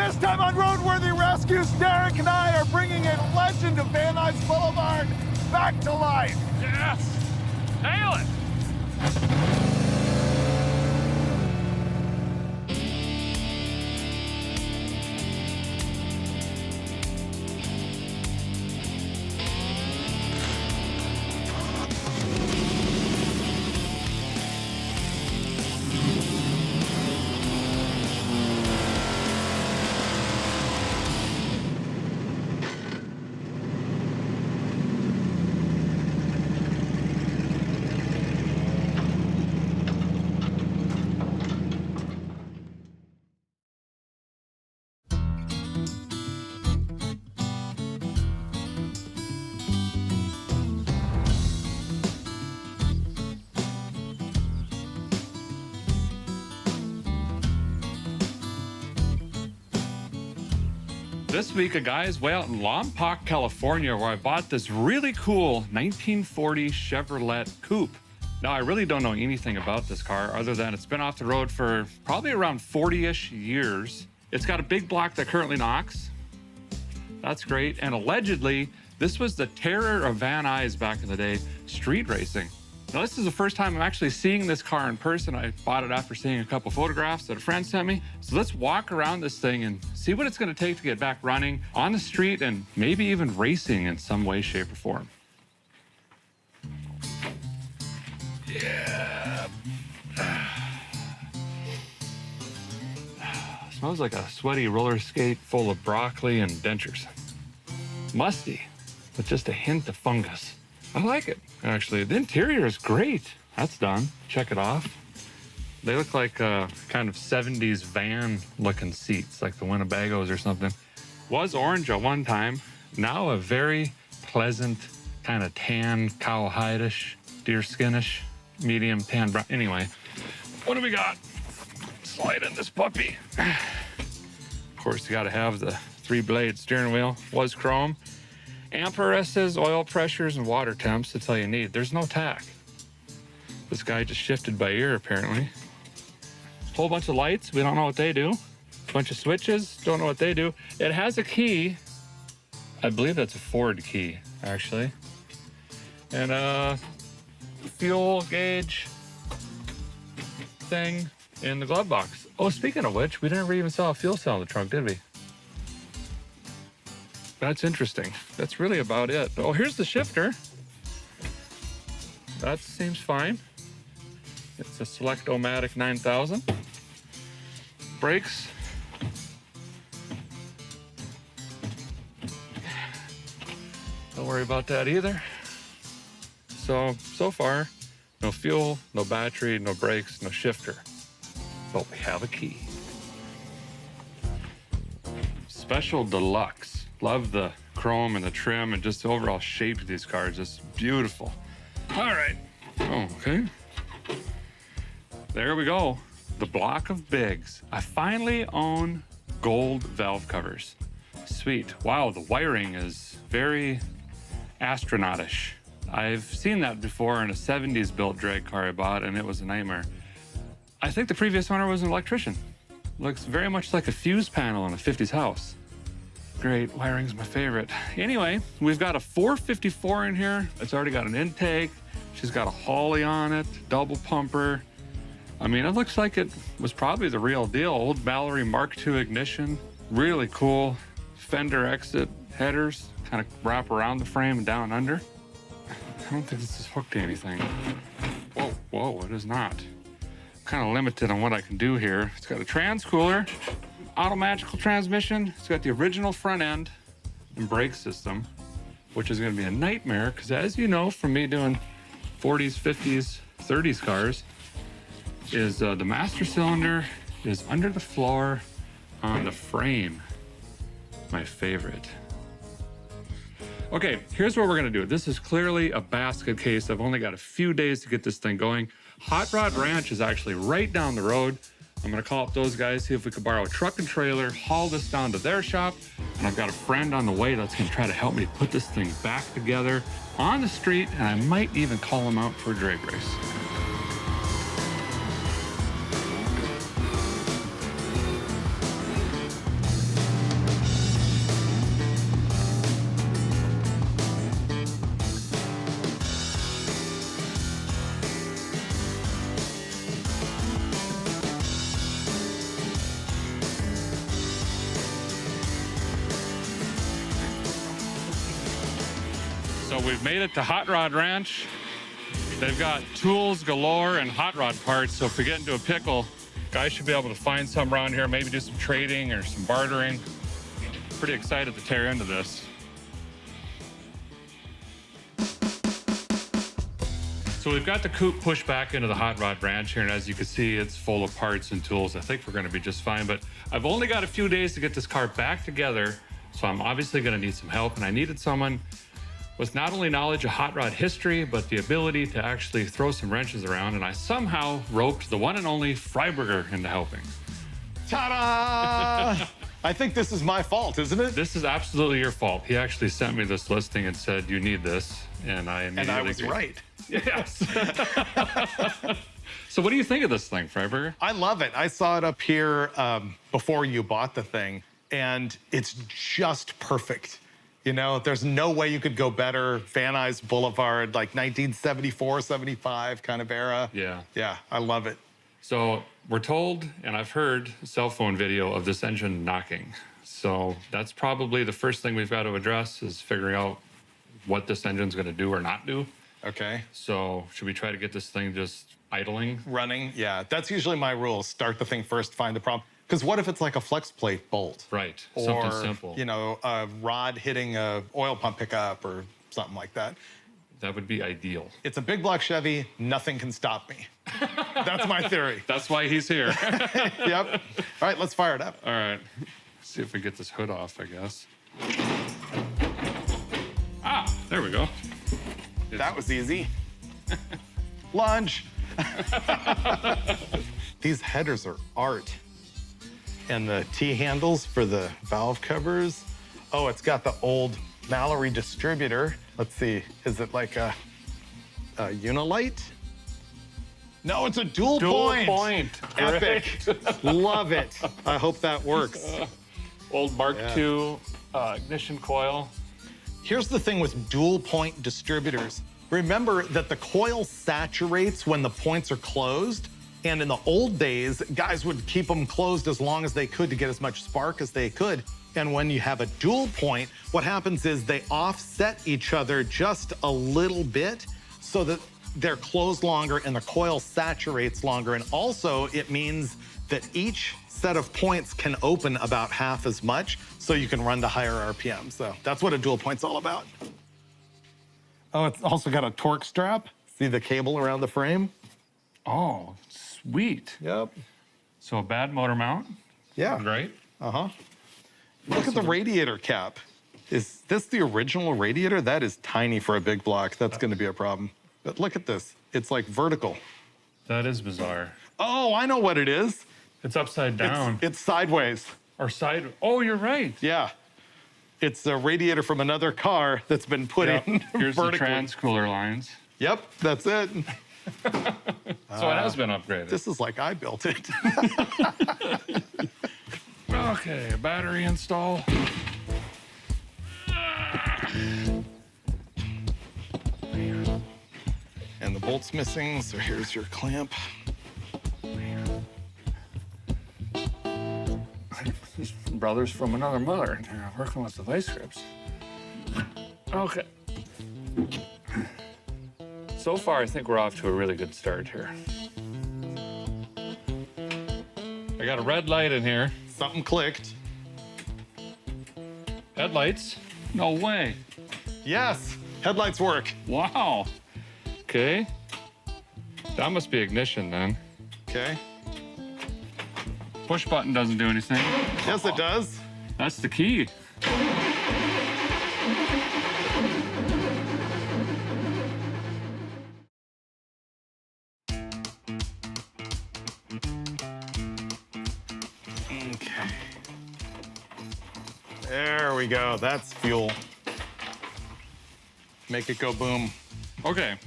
This time on Roadworthy Rescues, Derek and I are bringing a legend of Van Nuys Boulevard back to life. Yes! Nail it! This week, a guy's way out in Lompoc, California, where I bought this really cool 1940 Chevrolet Coupe. Now, I really don't know anything about this car other than it's been off the road for probably around 40-ish years. It's got a big block that currently knocks. That's great. And allegedly, this was the terror of Van Nuys back in the day, street racing. Now, this is the first time I'm actually seeing this car in person. I bought it after seeing a couple photographs that a friend sent me. So let's walk around this thing and see what it's gonna take to get back running on the street and maybe even racing in some way, shape, or form. Yeah. Smells like a sweaty roller skate full of broccoli and dentures. Musty, with just a hint of fungus. I like it, actually. The interior is great. That's done. Check it off. They look like kind of 70s van looking seats, like the Winnebagos or something. Was orange at one time. Now a very pleasant kind of tan, cowhide-ish, deerskinish, medium tan brown. Anyway, what do we got? Slide in this puppy. Of course, you gotta have the 3-blade steering wheel. Was chrome. Amperes, oil pressures, and water temps. That's all you need. There's no tack. This guy just shifted by ear, apparently. Whole bunch of lights. We don't know what they do. Bunch of switches. Don't know what they do. It has a key. I believe that's a Ford key, actually. And a fuel gauge thing in the glove box. Oh, speaking of which, we never even saw a fuel cell in the trunk, did we? That's interesting. That's really about it. Oh, here's the shifter. That seems fine. It's a Select-O-Matic 9000. Brakes. Don't worry about that either. So far, no fuel, no battery, no brakes, no shifter. But we have a key. Special Deluxe. Love the chrome and the trim and just the overall shape of these cars. It's beautiful. All right. Oh, okay. There we go. The block of bigs. I finally own gold valve covers. Sweet. Wow, the wiring is very astronautish. I've seen that before in a 70s built drag car I bought, and it was a nightmare. I think the previous owner was an electrician. Looks very much like a fuse panel in a 50s house. Great, wiring's my favorite. Anyway, we've got a 454 in here. It's already got an intake. She's got a Holly on it, double pumper. I mean, it looks like it was probably the real deal. Old Mallory Mark II ignition. Really cool. Fender exit headers, kind of wrap around the frame and down under. I don't think this is hooked to anything. Whoa, it is not. I'm kind of limited on what I can do here. It's got a trans cooler. Automagical transmission. It's got the original front end and brake system, which is going to be a nightmare because, as you know from me doing 40s, 50s, 30s cars, is the master cylinder is under the floor on the frame. My favorite. Okay, here's what we're going to do. This is clearly a basket case. I've only got a few days to get this thing going. Hot Rod Ranch is actually right down the road. I'm gonna call up those guys, see if we could borrow a truck and trailer, haul this down to their shop, and I've got a friend on the way that's gonna try to help me put this thing back together on the street, and I might even call him out for a drag race. So we've made it to Hot Rod Ranch. They've got tools galore and hot rod parts, so if we get into a pickle, guys should be able to find some around here, maybe do some trading or some bartering. Pretty excited to tear into this. So we've got the coupe pushed back into the Hot Rod Ranch here, and as you can see, it's full of parts and tools. I think we're gonna be just fine, but I've only got a few days to get this car back together, so I'm obviously gonna need some help, and I needed someone with not only knowledge of hot rod history, but the ability to actually throw some wrenches around, and I somehow roped the one and only Freiberger into helping. Ta-da! I think this is my fault, isn't it? This is absolutely your fault. He actually sent me this listing and said, you need this, and I immediately... And I was right. Yes. So what do you think of this thing, Freiberger? I love it. I saw it up here before you bought the thing, and it's just perfect. You know, there's no way you could go better. Van Nuys Boulevard, like 1974, 75 kind of era. Yeah. Yeah, I love it. So we're told, and I've heard cell phone video of this engine knocking. So that's probably the first thing we've got to address is figuring out what this engine's gonna do or not do. Okay. So should we try to get this thing just idling? Running, yeah. That's usually my rule. Start the thing first, find the problem. Because what if it's like a flex plate bolt? Right, Or, something simple. you know, a rod hitting a oil pump pickup or something like that. That would be ideal. It's a big block Chevy, nothing can stop me. That's my theory. That's why he's here. Yep. All right, let's fire it up. All right, see if we get this hood off, I guess. Ah, there we go. That was easy. Lunge. These headers are art. And the T-handles for the valve covers. Oh, it's got the old Mallory distributor. Let's see, is it like a Unilite? No, it's a dual point. Epic. Love it. I hope that works. Old Mark II ignition coil. Here's the thing with dual point distributors. Remember that the coil saturates when the points are closed. And in the old days, guys would keep them closed as long as they could to get as much spark as they could. And when you have a dual point, what happens is they offset each other just a little bit so that they're closed longer and the coil saturates longer. And also it means that each set of points can open about half as much so you can run to higher RPM. So that's what a dual point's all about. Oh, it's also got a torque strap. See the cable around the frame? Oh, sweet. Yep. So a bad motor mount. Yeah. Right? Uh-huh. Look at the radiator cap. Is this the original radiator? That is tiny for a big block. That's going to be a problem. But look at this. It's like vertical. That is bizarre. Oh, I know what it is. It's upside down. It's sideways. Or side. Oh, you're right. Yeah. It's a radiator from another car that's been put in Here's vertically. the trans cooler lines. Yep, that's it. So it has been upgraded. This is like I built it. Okay, battery install. And the bolt's missing, so here's your clamp. Brothers from another mother, working with the vice grips. Okay. So far, I think we're off to a really good start here. I got a red light in here. Something clicked. Headlights? No way. Yes, headlights work. Wow. Okay. That must be ignition then. Okay. Push button doesn't do anything. Yes, it does. That's the key. Okay. There we go. That's fuel. Make it go boom. Okay.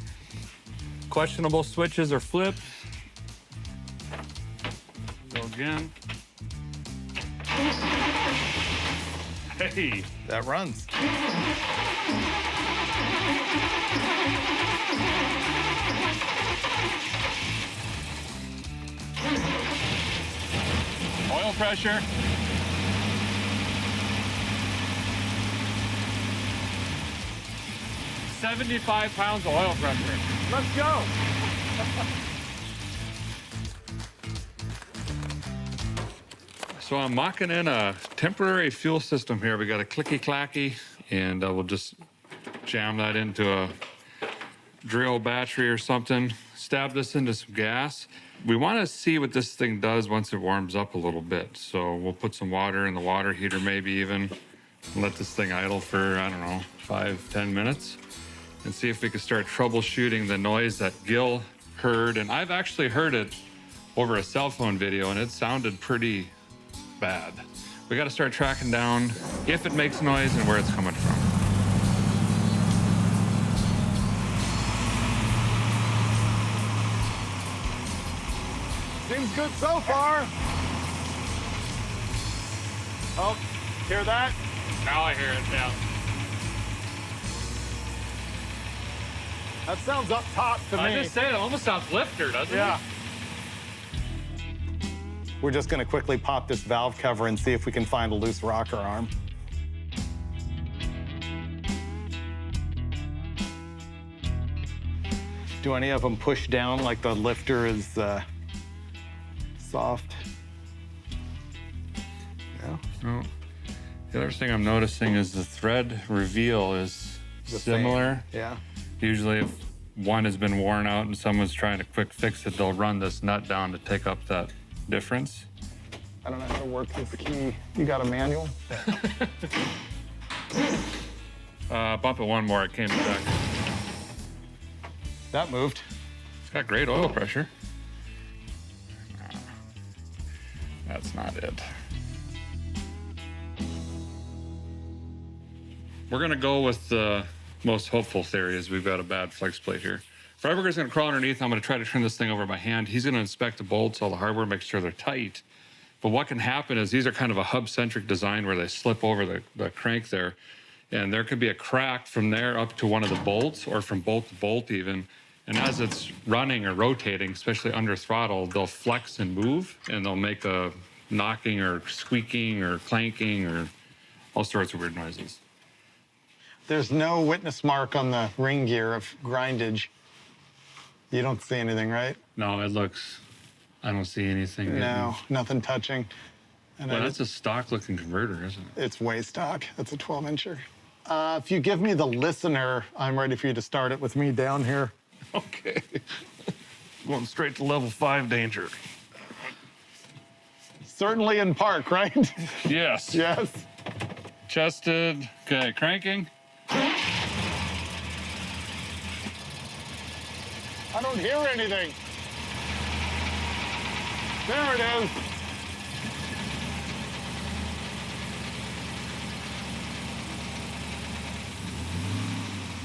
Questionable switches or flips. Go again. Hey. That runs. Oil pressure. 75 pounds of oil pressure. Let's go. So I'm mocking in a temporary fuel system here. We got a clicky-clacky, and we'll just jam that into a drill battery or something. Stab this into some gas. We want to see what this thing does once it warms up a little bit. So we'll put some water in the water heater, maybe even let this thing idle for, I don't know, 5-10 minutes, and see if we can start troubleshooting the noise that Gil heard. And I've actually heard it over a cell phone video, and it sounded pretty bad. We got to start tracking down if it makes noise and where it's coming from. Seems good so far. Oh, hear that? Now I hear it, yeah. That sounds up top to me. I just say it almost sounds lifter, doesn't Yeah. it? We're just gonna quickly pop this valve cover and see if we can find a loose rocker arm. Do any of them push down like the lifter is soft? No? No. The other thing I'm noticing is the thread reveal is similar. Yeah. Usually if one has been worn out and someone's trying to quick fix it, they'll run this nut down to take up that difference. I don't know how to work this key. You got a manual? Bump it one more, it came back. That moved. It's got great oil pressure. That's not it. We're gonna go with the most hopeful theory is we've got a bad flex plate here. Freiberger's gonna crawl underneath. I'm gonna try to turn this thing over by hand. He's gonna inspect the bolts, all the hardware, make sure they're tight. But what can happen is these are kind of a hub-centric design where they slip over the crank there. And there could be a crack from there up to one of the bolts or from bolt to bolt even. And as it's running or rotating, especially under throttle, they'll flex and move and they'll make a knocking or squeaking or clanking or all sorts of weird noises. There's no witness mark on the ring gear of grindage. You don't see anything, right? No, it looks, I don't see anything. No, nothing touching. And Well, that's a stock looking converter, isn't it? it's way stock. That's a 12-incher. If you give me the listener, I'm ready for you to start it with me down here. Okay. Going straight to level 5 danger. Certainly in park, right? Yes. Yes. Chested. Okay, cranking. I don't hear anything. There it is.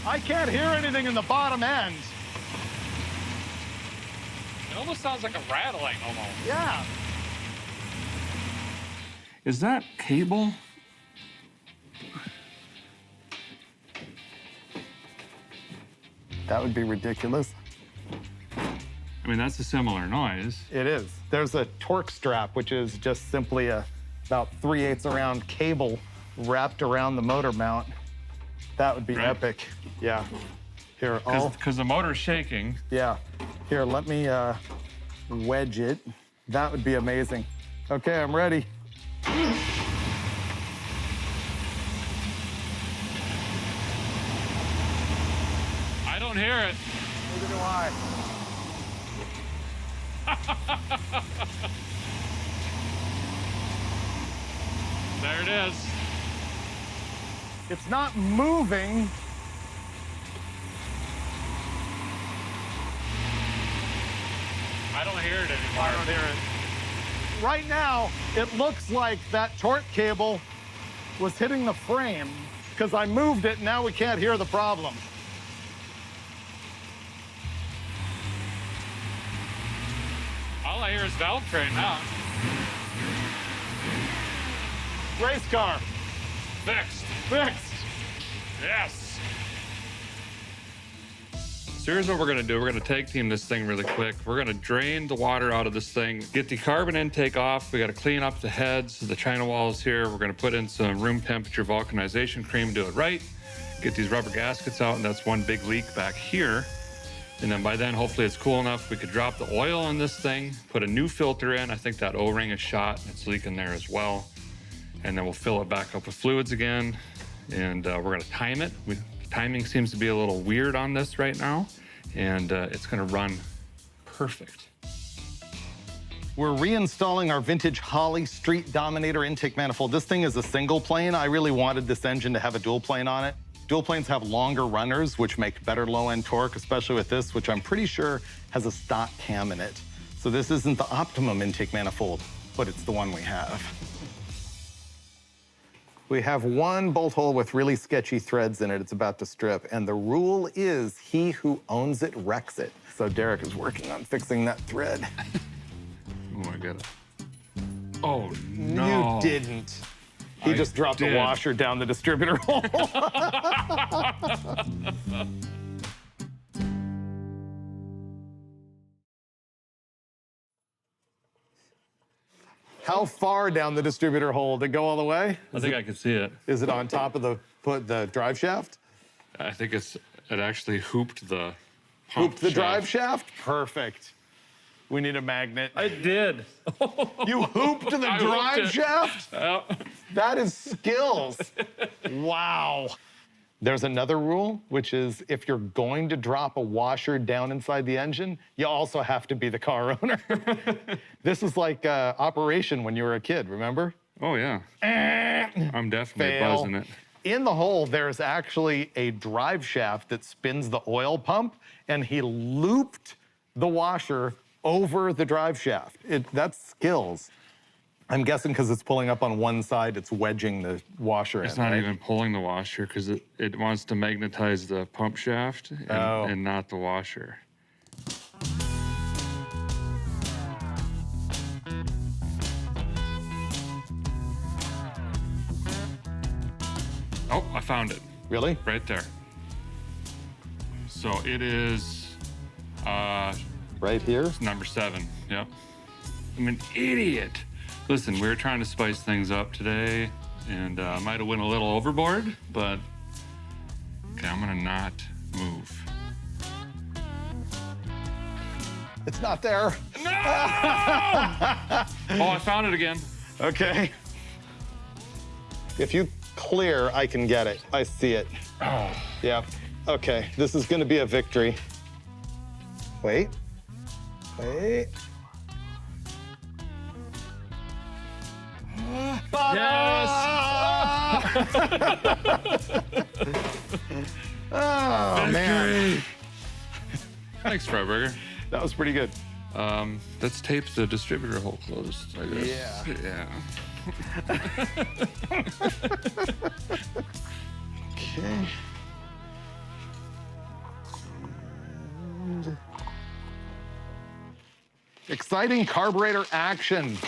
I can't hear anything in the bottom end. It almost sounds like a rattling almost. Yeah. Is that cable? That would be ridiculous. I mean, that's a similar noise. It is. There's a torque strap, which is just simply a about 3/8 around cable wrapped around the motor mount. That would be Right. epic. Yeah. Here, I'll, Because the motor's shaking. yeah. Here, let me wedge it. That would be amazing. Okay, I'm ready. I don't hear it. Neither do I. There it is. It's not moving. I don't hear it anymore. I don't hear it. Right now, it looks like that torque cable was hitting the frame because I moved it and now we can't hear the problem. All I hear is valve train now. Race car, Fixed. fixed. Yes. So here's what we're gonna do. We're gonna tag team this thing really quick. We're gonna drain the water out of this thing, get the carbon intake off. We gotta clean up the heads, the china walls here. We're gonna put in some room temperature vulcanization cream, do it right. get these rubber gaskets out, and that's one big leak back here. And then by then, hopefully it's cool enough, we could drop the oil on this thing, put a new filter in. I think that O-ring is shot, it's leaking there as well. And then we'll fill it back up with fluids again. And we're gonna time it. Timing seems to be a little weird on this right now. And it's gonna run perfect. We're reinstalling our vintage Holley Street Dominator intake manifold. This thing is a single plane. I really wanted this engine to have a dual plane on it. Dual planes have longer runners, which make better low-end torque, especially with this, which I'm pretty sure has a stock cam in it. So this isn't the optimum intake manifold, but it's the one we have. We have one bolt hole with really sketchy threads in it. It's about to strip, and the rule is he who owns it wrecks it. So Derek is working on fixing that thread. Oh, I got it. Oh, no. You didn't. He just dropped the washer down the distributor hole. How far down the distributor hole? Did it go all the way? I think I can see it. Is it on top of the drive shaft? I think it actually hooped the Hooped the drive shaft? Perfect. We need a magnet. I did. You hooped the drive shaft? That is skills. Wow. There's another rule, which is if you're going to drop a washer down inside the engine, you also have to be the car owner. This is like Operation when you were a kid, remember? Oh, yeah. I'm definitely Fail. buzzing it. In the hole, there's actually a drive shaft that spins the oil pump, and he looped the washer over the drive shaft. That's skills. I'm guessing because it's pulling up on one side, it's wedging the washer in. It's not even pulling the washer because it wants to magnetize the pump shaft and not the washer. Oh, I found it. Really? Right there. So it is Right here? number 7. Yep. I'm an idiot. Listen, we were trying to spice things up today, and might have went a little overboard, but okay, I'm gonna not move. It's not there. No! Oh, I found it again. Okay. If you clear, I can get it. I see it. Oh. Yeah. Okay, this is gonna be a victory. Wait. Wait. Yes! Oh, man. Thanks, Freiburger. That was pretty good. Let's tape the distributor hole closed, I guess. Yeah. Yeah. Okay. Exciting carburetor action.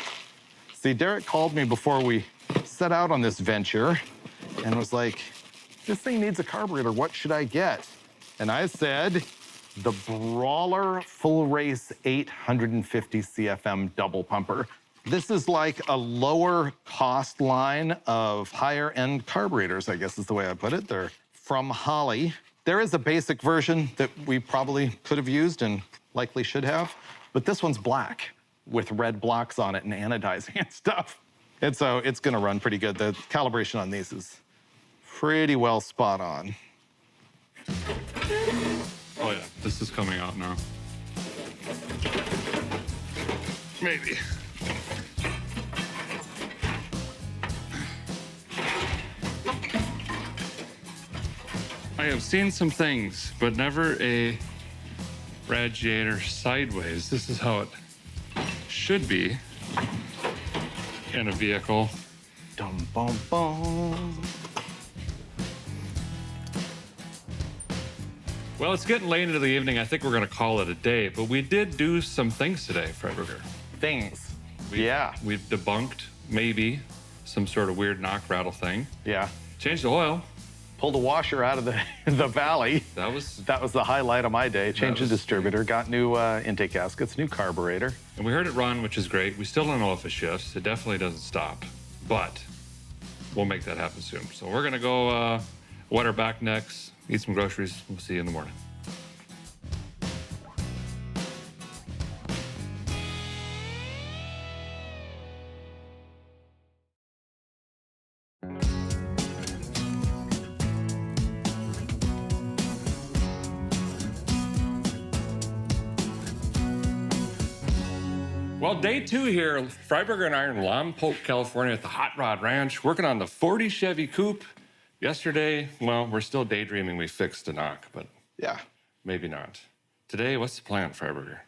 See, Derek called me before we set out on this venture and was like, this thing needs a carburetor, what should I get? And I said, the Brawler Full Race 850 CFM double pumper. This is like a lower cost line of higher end carburetors, I guess is the way I put it. They're from Holley. There is a basic version that we probably could have used and likely should have, but this one's black with red blocks on it and anodizing and stuff. And so it's gonna run pretty good. The calibration on these is pretty well spot on. Oh yeah, this is coming out now. Maybe. I have seen some things, but never a radiator sideways. This is how it should be in a vehicle. Dum bum bum. Well, it's getting late into the evening. I think we're gonna call it a day, but we did do some things today, Freiburger. Things. Yeah. We've debunked maybe some sort of weird knock rattle thing. Yeah. Changed the oil. Pulled a washer out of the valley. That was the highlight of my day. Changed the distributor, got new intake gaskets, new carburetor. And we heard it run, which is great. We still don't know if it shifts. It definitely doesn't stop, but we'll make that happen soon. So we're gonna go wet our back necks, eat some groceries. We'll see you in the morning. Well, day 2 here, Freiberger and I are in Lompoc, California at the Hot Rod Ranch, working on the 40 Chevy Coupe. Yesterday, well, we're still daydreaming we fixed a knock, but Yeah. maybe not. Today, what's the plan, Freiberger?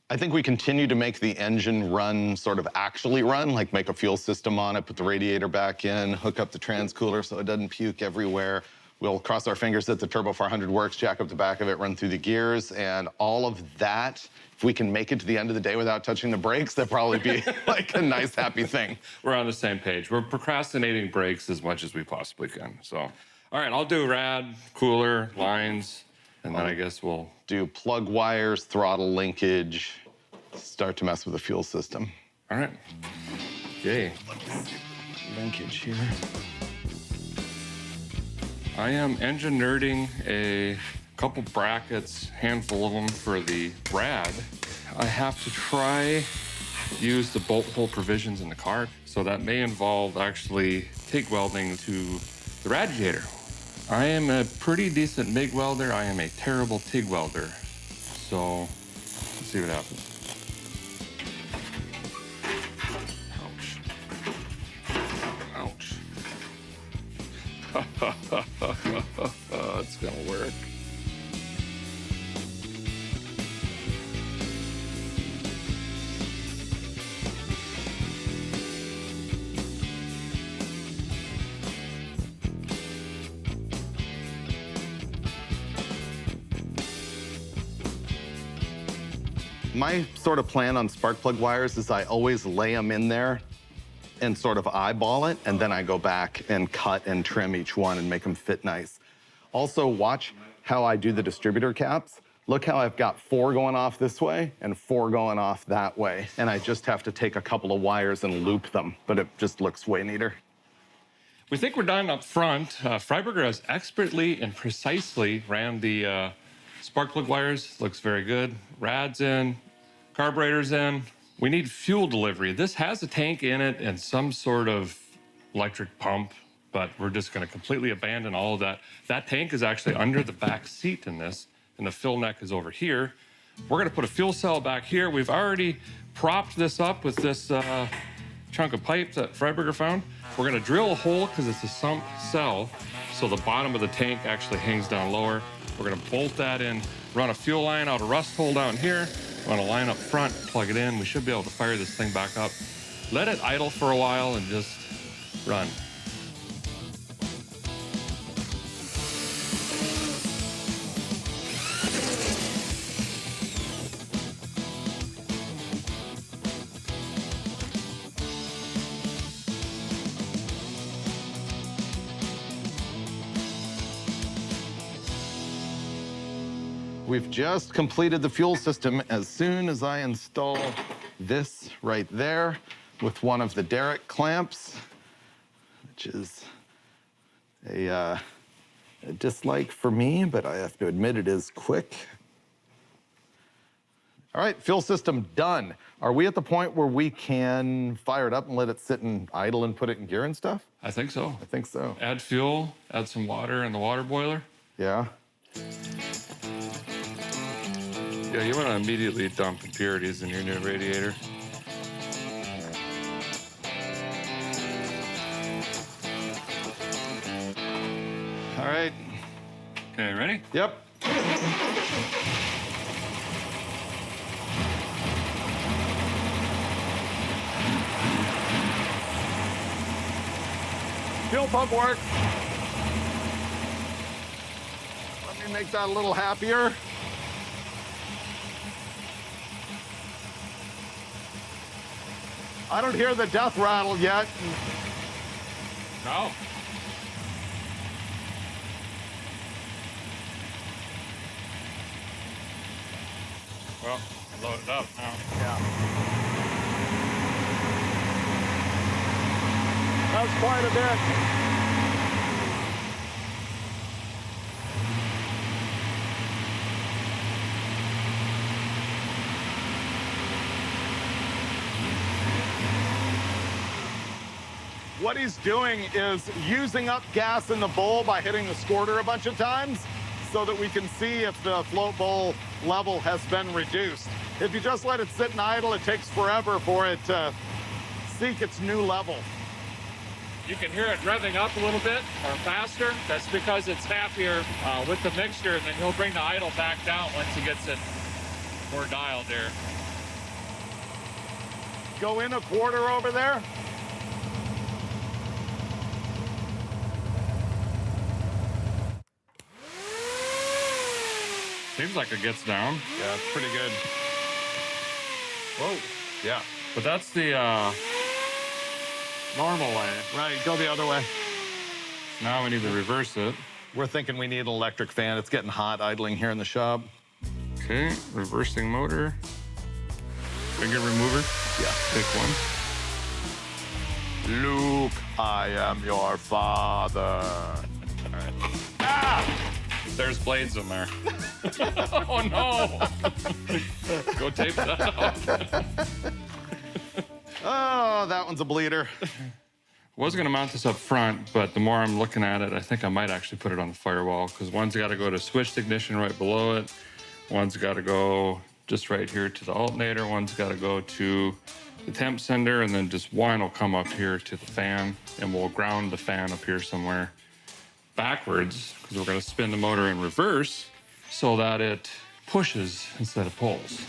I think we continue to make the engine run, sort of actually run, like make a fuel system on it, put the radiator back in, hook up the transcooler so it doesn't puke everywhere. We'll cross our fingers that the Turbo 400 works, jack up the back of it, run through the gears, and all of that, if we can make it to the end of the day without touching the brakes, that'd probably be like a nice, happy thing. We're on the same page. We're procrastinating brakes as much as we possibly can. So, all right, I'll do rad, cooler, lines, and then I guess we'll do plug wires, throttle linkage, start to mess with the fuel system. All right. Yay. Linkage here. I am engine nerding a couple brackets, handful of them for the rad. I have to try use the bolt hole provisions in the car, so that may involve actually TIG welding to the radiator. I am a pretty decent MIG welder. I am a terrible TIG welder. So let's see what happens. Ouch. It's gonna work. My sort of plan on spark plug wires is I always lay them in there and sort of eyeball it, and then I go back and cut and trim each one and make them fit nice. Also, watch how I do the distributor caps. Look how I've got 4 going off this way and 4 going off that way, and I just have to take a couple of wires and loop them, but it just looks way neater. We think we're done up front. Freiberger has expertly and precisely ran the spark plug wires. Looks very good. Rad's in, carburetor's in. We need fuel delivery. This has a tank in it and some sort of electric pump, but we're just gonna completely abandon all of that. That tank is actually under the back seat in this, and the fill neck is over here. We're gonna put a fuel cell back here. We've already propped this up with this chunk of pipe that Freiberger found. We're gonna drill a hole because it's a sump cell, so the bottom of the tank actually hangs down lower. We're gonna bolt that in, run a fuel line out a rust hole down here, run a line up front, plug it in. We should be able to fire this thing back up. Let it idle for a while and just run. We've just completed the fuel system. As soon as I install this right there with one of the derrick clamps, which is a dislike for me, but I have to admit it is quick. All right, fuel system done. Are we at the point where we can fire it up and let it sit and idle and put it in gear and stuff? I think so. I think so. Add fuel, add some water in the water boiler. Yeah. Yeah, you want to immediately dump impurities in your new radiator. All right. Okay, ready? Yep. Fuel pump works. Let me make that a little happier. I don't hear the death rattle yet. No. Well, load it up now. Yeah. That's quite a bit. What he's doing is using up gas in the bowl by hitting the squirter a bunch of times so that we can see if the float bowl level has been reduced. If you just let it sit and idle, it takes forever for it to seek its new level. You can hear it revving up a little bit or faster. That's because it's happier with the mixture, and then he'll bring the idle back down once he gets it more dialed there. Go in a quarter over there. Seems like it gets down. Yeah, it's pretty good. Whoa. Yeah. But that's the normal way. Right, go the other way. Now we need to reverse it. We're thinking we need an electric fan. It's getting hot idling here in the shop. Okay, reversing motor. Finger remover. Yeah. Pick one. Luke, I am your father. All right. Ah! There's blades in there. Oh no! Go tape that out. Oh, that one's a bleeder. I was gonna mount this up front, but the more I'm looking at it, I think I might actually put it on the firewall, because one's got to go to switched ignition right below it. One's got to go just right here to the alternator. One's got to go to the temp sender, and then just one will come up here to the fan, and we'll ground the fan up here somewhere backwards, because we're going to spin the motor in reverse so that it pushes instead of pulls.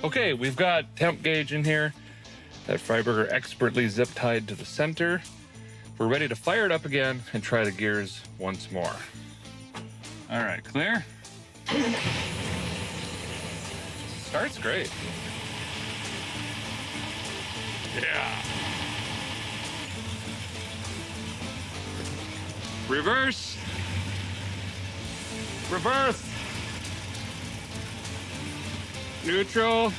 Okay, we've got temp gauge in here. That Freiberger expertly zip tied to the center. We're ready to fire it up again and try the gears once more. All right, clear? Starts great. Yeah. Reverse. Reverse. Neutral.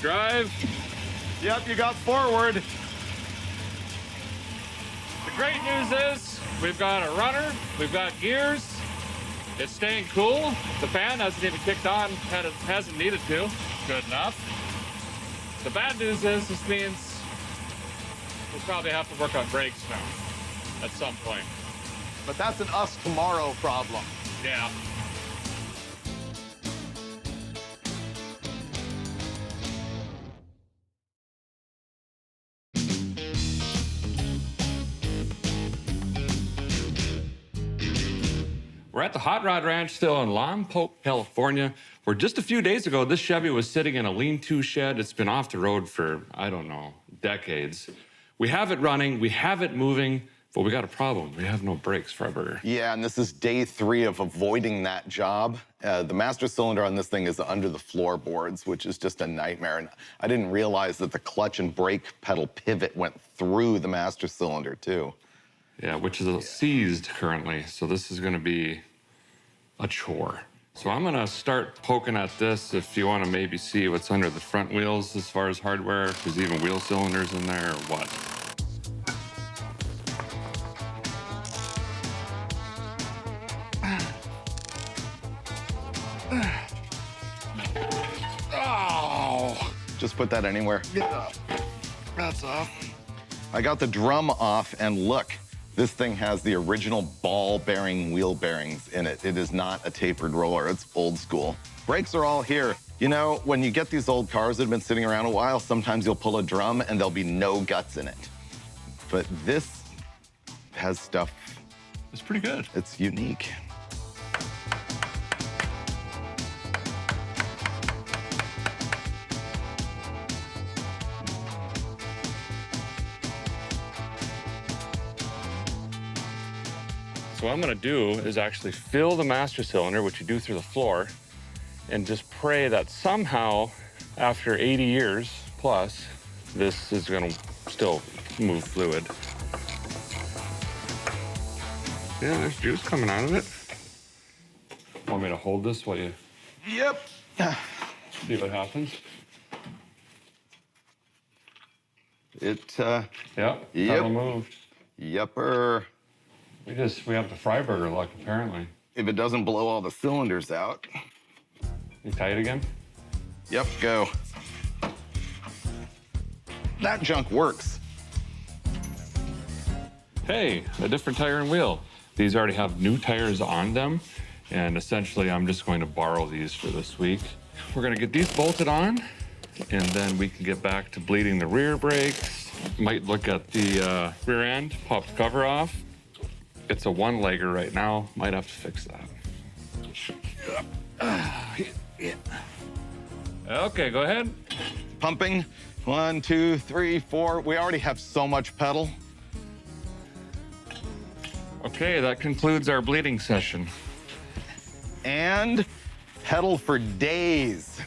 Drive. Yep, you got forward. The great news is we've got a runner, we've got gears. It's staying cool. The fan hasn't even kicked on, hasn't needed to. Good enough. The bad news is this means we'll probably have to work on brakes now at some point. But that's an us tomorrow problem. Yeah. We're at the Hot Rod Ranch still in Lompoc, California, where just a few days ago, this Chevy was sitting in a lean-to shed. It's been off the road for, I don't know, decades. We have it running, we have it moving, but we got a problem. We have no brakes, Freiberger. Yeah, and this is day 3 of avoiding that job. The master cylinder on this thing is under the floorboards, which is just a nightmare. And I didn't realize that the clutch and brake pedal pivot went through the master cylinder, too. Yeah, which is seized currently, so this is gonna be a chore. So I'm gonna start poking at this if you wanna maybe see what's under the front wheels as far as hardware, if there's even wheel cylinders in there or what. Oh! Just put that anywhere. Yeah, that's off. I got the drum off, and look, this thing has the original ball-bearing wheel bearings in it. It is not a tapered roller, it's old school. Brakes are all here. You know, when you get these old cars that have been sitting around a while, sometimes you'll pull a drum and there'll be no guts in it. But this has stuff. It's pretty good. It's unique. So what I'm gonna do is actually fill the master cylinder, which you do through the floor, and just pray that somehow, after 80 years plus, this is gonna still move fluid. Yeah, there's juice coming out of it. Want me to hold this while you Yep. see what happens? It, Yep, Yep. that'll move. Yepper. We have the Freiberger luck, apparently. If it doesn't blow all the cylinders out. You tight again? Yep, go. That junk works. Hey, a different tire and wheel. These already have new tires on them, and essentially I'm just going to borrow these for this week. We're gonna get these bolted on, and then we can get back to bleeding the rear brakes. Might look at the rear end, pop the cover off. It's a one-legger right now. Might have to fix that. Okay, go ahead. Pumping. 1, 2, 3, 4. We already have so much pedal. Okay, that concludes our bleeding session. And pedal for days.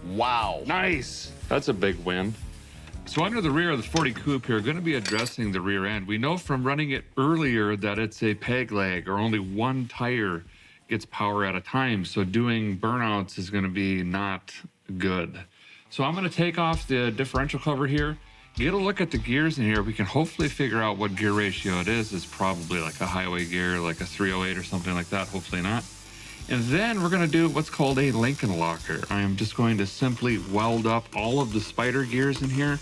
Wow. Nice. That's a big win. So under the rear of the 40 Coupe here, going to be addressing the rear end. We know from running it earlier that it's a peg leg, or only one tire gets power at a time. So doing burnouts is going to be not good. So I'm going to take off the differential cover here, get a look at the gears in here. We can hopefully figure out what gear ratio it is. It's probably like a highway gear, like a 308 or something like that. Hopefully not. And then we're going to do what's called a Lincoln locker. I am just going to simply weld up all of the spider gears in here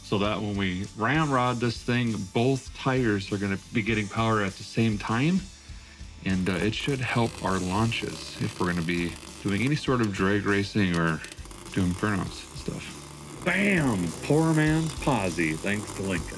so that when we ramrod this thing, both tires are going to be getting power at the same time. And it should help our launches if we're going to be doing any sort of drag racing or doing burnouts and stuff. Bam! Poor man's posse, thanks to Lincoln.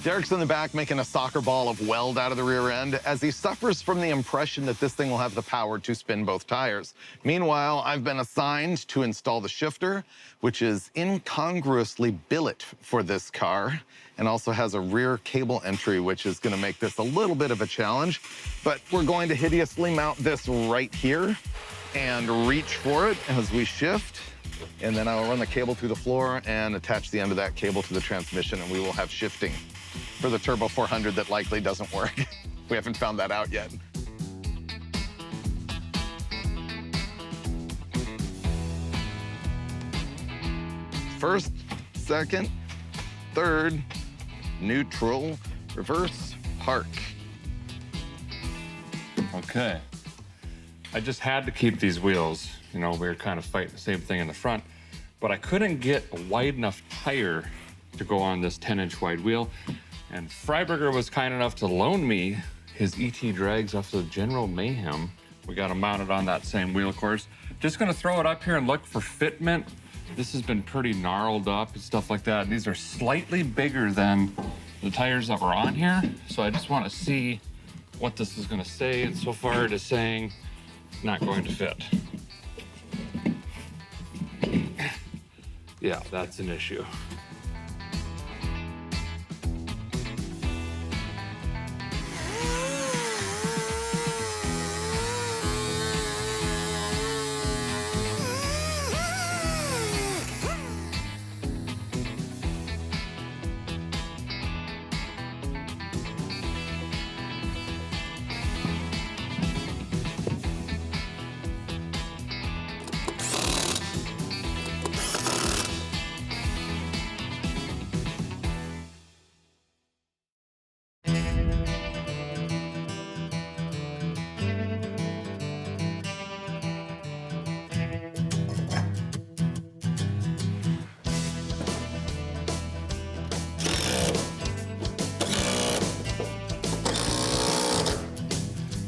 Derek's in the back making a soccer ball of weld out of the rear end as he suffers from the impression that this thing will have the power to spin both tires. Meanwhile, I've been assigned to install the shifter, which is incongruously billet for this car, and also has a rear cable entry, which is gonna make this a little bit of a challenge. But we're going to hideously mount this right here and reach for it as we shift. And then I'll run the cable through the floor and attach the end of that cable to the transmission, and we will have shifting for the Turbo 400 that likely doesn't work. We haven't found that out yet. First, second, third, neutral, reverse, park. Okay. I just had to keep these wheels. You know, we were kind of fighting the same thing in the front, but I couldn't get a wide enough tire to go on this 10-inch wide wheel. And Freiberger was kind enough to loan me his ET drags off of General Mayhem. We got them mounted on that same wheel, of course. Just gonna throw it up here and look for fitment. This has been pretty gnarled up and stuff like that. These are slightly bigger than the tires that were on here. So I just wanna see what this is gonna say. And so far it is saying not going to fit. Yeah, that's an issue.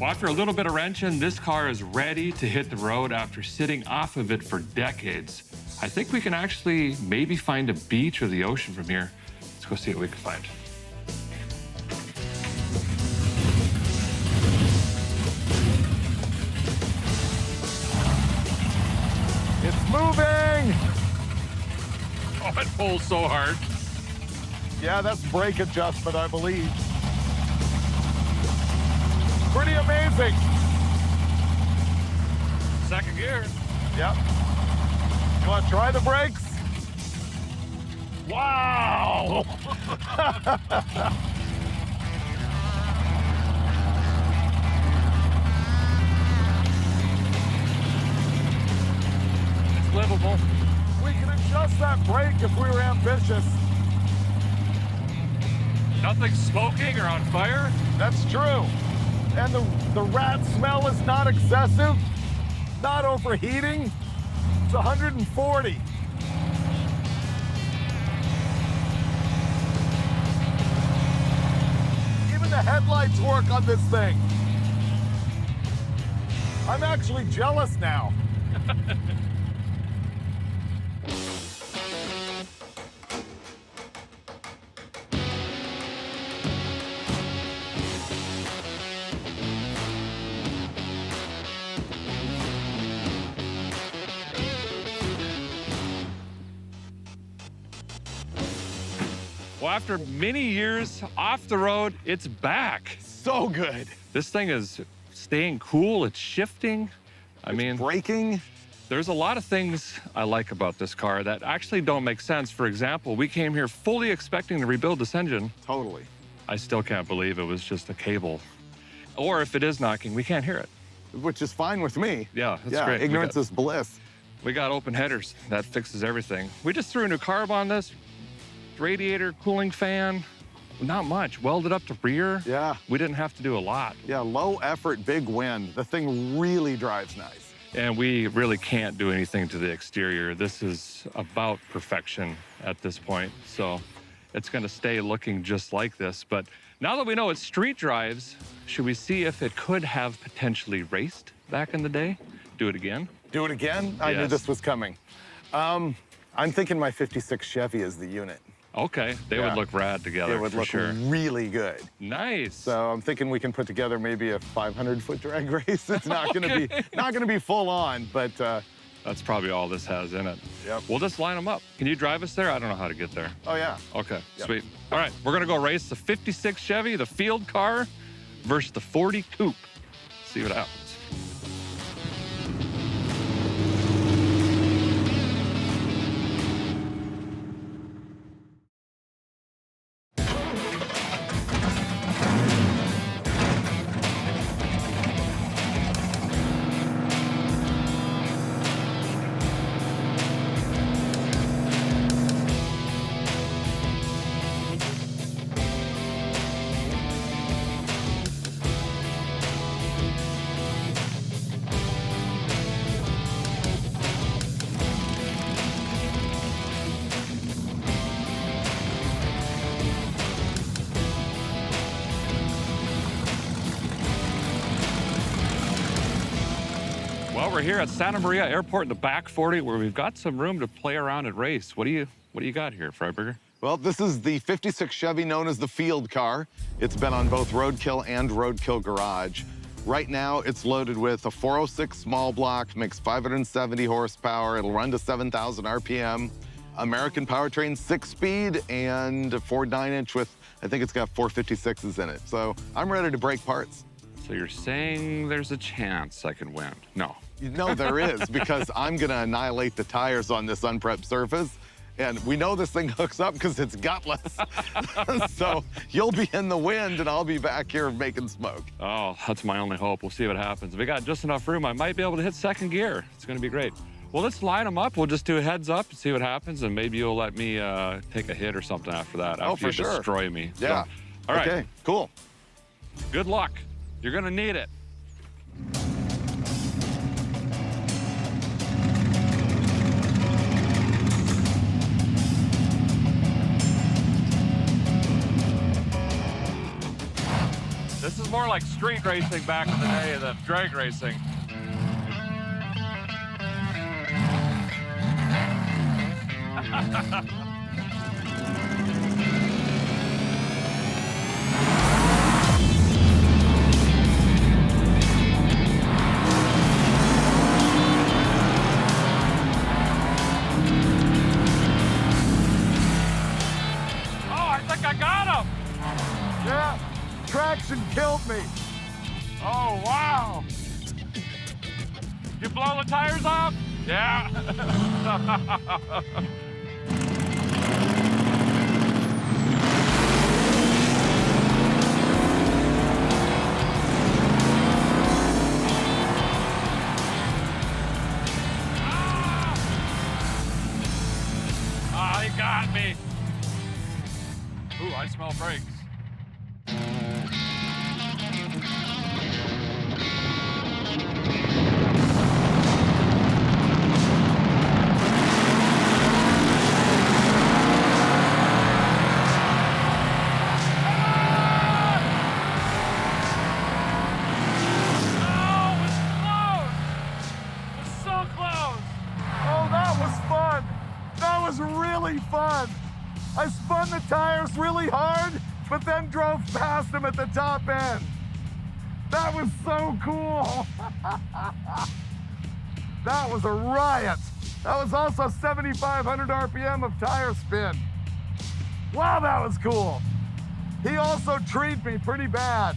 Well, after a little bit of wrenching, this car is ready to hit the road after sitting off of it for decades. I think we can actually maybe find a beach or the ocean from here. Let's go see what we can find. It's moving! Oh, it pulls so hard. Yeah, that's brake adjustment, I believe. Pretty amazing. Second gear. Yep. You want to try the brakes? Wow! It's livable. We can adjust that brake if we were ambitious. Nothing smoking or on fire. That's true. And the rat smell is not excessive. Not overheating. It's 140. Even the headlights work on this thing. I'm actually jealous now. Well, after many years off the road, it's back. So good. This thing is staying cool, it's shifting. I mean, Braking. there's a lot of things I like about this car that actually don't make sense. For example, we came here fully expecting to rebuild this engine. Totally. I still can't believe it was just a cable. Or if it is knocking, we can't hear it. Which is fine with me. Yeah, that's great. Ignorance is bliss. We got open headers. That fixes everything. We just threw a new carb on this. Radiator, cooling fan, not much. Welded up the rear. Yeah. We didn't have to do a lot. Yeah, low effort, big wind. The thing really drives nice. And we really can't do anything to the exterior. This is about perfection at this point. So it's gonna stay looking just like this. But now that we know it's street drives, should we see if it could have potentially raced back in the day? Do it again? Do it again? I knew Yes. this was coming. I'm thinking my 56 Chevy is the unit. Okay, they Yeah. would look rad together It would for look sure. really good. Nice. So I'm thinking we can put together maybe a 500-foot drag race. It's not gonna be full on, but That's probably all this has in it. Yep. We'll just line them up. Can you drive us there? I don't know how to get there. oh yeah. Okay, Yep. sweet. All right, we're gonna go race the 56 Chevy, the field car, versus the 40 Coupe. See what happens. Well, we're here at Santa Maria Airport in the back 40, where we've got some room to play around and race. What do you got here, Freiberger? Well, this is the 56 Chevy known as the field car. It's been on both Roadkill and Roadkill Garage. Right now, it's loaded with a 406 small block, makes 570 horsepower. It'll run to 7,000 RPM. American powertrain, 6-speed, and a Ford 9-inch with, I think it's got 456s in it. So I'm ready to break parts. So you're saying there's a chance I can win? No. You know there is, because I'm gonna annihilate the tires on this unprepped surface. And we know this thing hooks up because it's gutless. So you'll be in the wind and I'll be back here making smoke. Oh, that's my only hope. We'll see what happens. If we got just enough room, I might be able to hit second gear. It's gonna be great. Well, let's line them up. We'll just do a heads up and see what happens, and maybe you'll let me take a hit or something after that. Oh, after for you sure. destroy me. Yeah. So, all right. Okay, cool. Good luck. You're gonna need it. This is more like street racing back in the day than drag racing. I got him! Yeah, traction killed me. Oh, wow! You blow the tires off? Yeah. Ah, he got me. Ooh, I smell brakes. was really fun. I spun the tires really hard, but then drove past them at the top end. That was so cool. That was a riot. That was also 7,500 RPM of tire spin. Wow, that was cool. He also treated me pretty bad.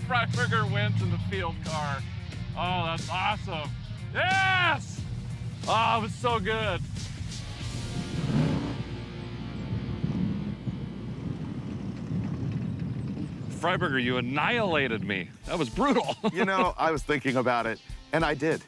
Freiberger wins in the field car. Oh, that's awesome. Yes! Oh, it was so good. Freiberger, you annihilated me. That was brutal. You know, I was thinking about it, and I did.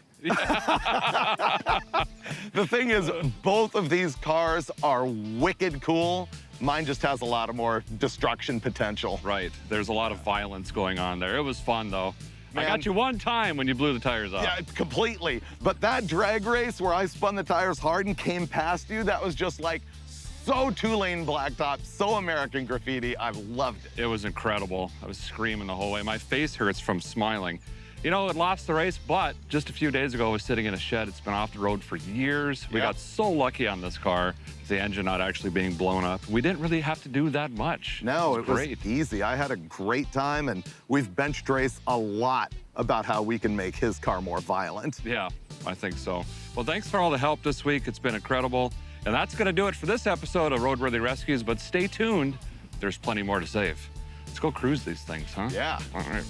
The thing is, both of these cars are wicked cool. Mine just has a lot of more destruction potential. Right. There's a lot of violence going on there. It was fun, though. I Man. got you one time when you blew the tires off. Yeah, completely. But that drag race where I spun the tires hard and came past you, that was just like so two-lane blacktop, so American graffiti. I loved it. It was incredible. I was screaming the whole way. My face hurts from smiling. You know, it lost the race, but just a few days ago, I was sitting in a shed. It's been off the road for years. We got so lucky on this car, the engine not actually being blown up. We didn't really have to do that much. No, it was great. easy. I had a great time, and we've benched race a lot about how we can make his car more violent. Yeah, I think so. Well, thanks for all the help this week. It's been incredible. And that's going to do it for this episode of Roadworthy Rescues, but stay tuned. There's plenty more to save. Let's go cruise these things, huh? Yeah. All right.